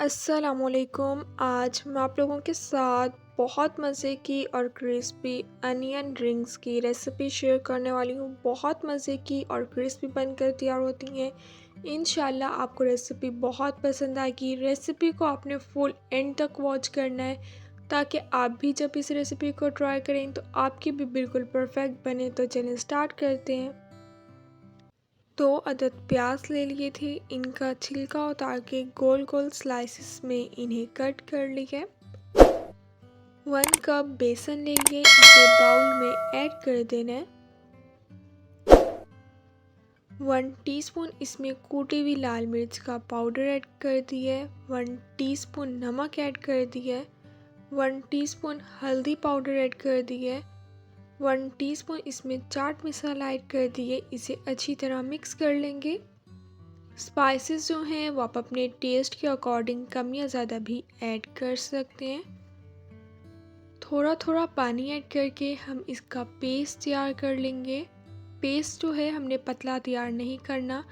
अस्सलामुअलैकुम। आज मैं आप लोगों के साथ बहुत मज़े की और क्रिस्पी अनियन रिंग्स की रेसिपी शेयर करने वाली हूँ। बहुत मज़े की और क्रिस्पी बनकर तैयार होती हैं। इंशाल्लाह आपको रेसिपी बहुत पसंद आएगी। रेसिपी को आपने फुल एंड तक वॉच करना है ताकि आप भी जब इस रेसिपी को ट्राई करें तो आपकी भी बिल्कुल परफेक्ट बने। तो चलिए स्टार्ट करते हैं। 2 अदद प्याज ले लिए थे, इनका छिलका उतार के गोल गोल स्लाइसेस में इन्हें कट कर लिया। 1 कप बेसन ले लिए, इसे बाउल में ऐड कर देना है। 1 टीस्पून इसमें कूटी हुई लाल मिर्च का पाउडर ऐड कर दिया है। 1 टीस्पून नमक ऐड कर दिया है। 1 टीस्पून हल्दी पाउडर ऐड कर दिया है। 1 टीस्पून इसमें चाट मसाला ऐड कर दिए, इसे अच्छी तरह मिक्स कर लेंगे। स्पाइसेस जो हैं वो आप अपने टेस्ट के अकॉर्डिंग कम या ज़्यादा भी ऐड कर सकते हैं। थोड़ा थोड़ा पानी ऐड करके हम इसका पेस्ट तैयार कर लेंगे। पेस्ट जो है हमने पतला तैयार नहीं करना,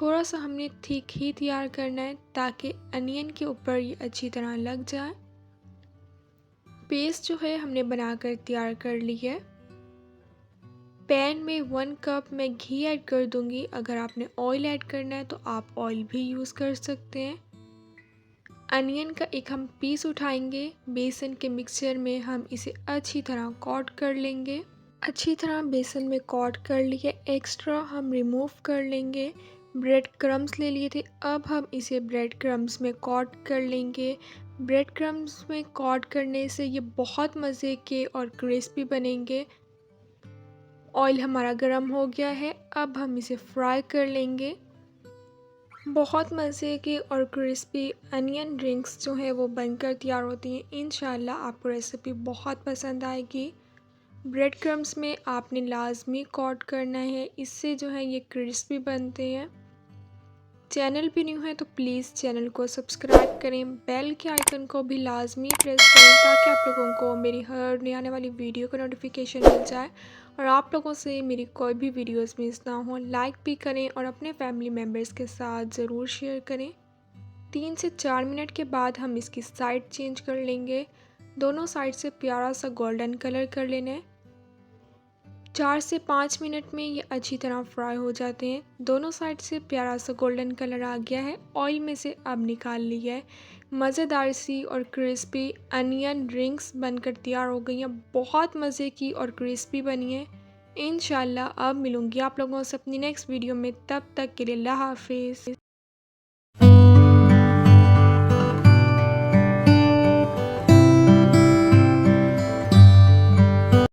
थोड़ा सा हमने थिक ही तैयार करना है ताकि अनियन के ऊपर ये अच्छी तरह लग जाए। पेस्ट जो है हमने बनाकर तैयार कर लिया है। पैन में 1 कप मैं घी ऐड कर दूंगी। अगर आपने ऑयल ऐड करना है तो आप ऑयल भी यूज़ कर सकते हैं। अनियन का एक हम पीस उठाएंगे, बेसन के मिक्सचर में हम इसे अच्छी तरह कोट कर लेंगे। अच्छी तरह बेसन में कोट कर लिए, एक्स्ट्रा हम रिमूव कर लेंगे। ब्रेड क्रम्स ले लिए थे, अब हम इसे ब्रेड क्रम्स में कोट कर लेंगे। ब्रेड क्रम्स में कोट करने से ये बहुत मज़े के और क्रिस्पी बनेंगे। ऑयल हमारा गर्म हो गया है, अब हम इसे फ्राई कर लेंगे। बहुत मज़े की और क्रिस्पी अनियन रिंग्स जो है वो बनकर तैयार होती हैं। इंशाल्लाह आपको रेसिपी बहुत पसंद आएगी। ब्रेड क्रम्स में आपने लाजमी कोट करना है, इससे जो है ये क्रिस्पी बनते हैं। चैनल पे न्यू है तो प्लीज़ चैनल को सब्सक्राइब करें, बेल के आइकन को भी लाजमी प्रेस करें ताकि आप लोगों को मेरी हर नई आने वाली वीडियो का नोटिफिकेशन मिल जाए और आप लोगों से मेरी कोई भी वीडियोस मिस ना हो। लाइक भी करें और अपने फैमिली मेम्बर्स के साथ ज़रूर शेयर करें। 3 से 4 मिनट के बाद हम इसकी साइड चेंज कर लेंगे। दोनों साइड से प्यारा सा गोल्डन कलर कर लेना है। 4 से 5 मिनट में ये अच्छी तरह फ्राई हो जाते हैं। दोनों साइड से प्यारा सा गोल्डन कलर आ गया है, ऑयल में से अब निकाल लिया है। मज़ेदार सी और क्रिस्पी अनियन रिंग्स बनकर तैयार हो गई हैं। बहुत मज़े की और क्रिस्पी बनी है। इंशाल्लाह अब मिलूँगी आप लोगों से अपनी नेक्स्ट वीडियो में, तब तक के लिए अल्लाह हाफिज़।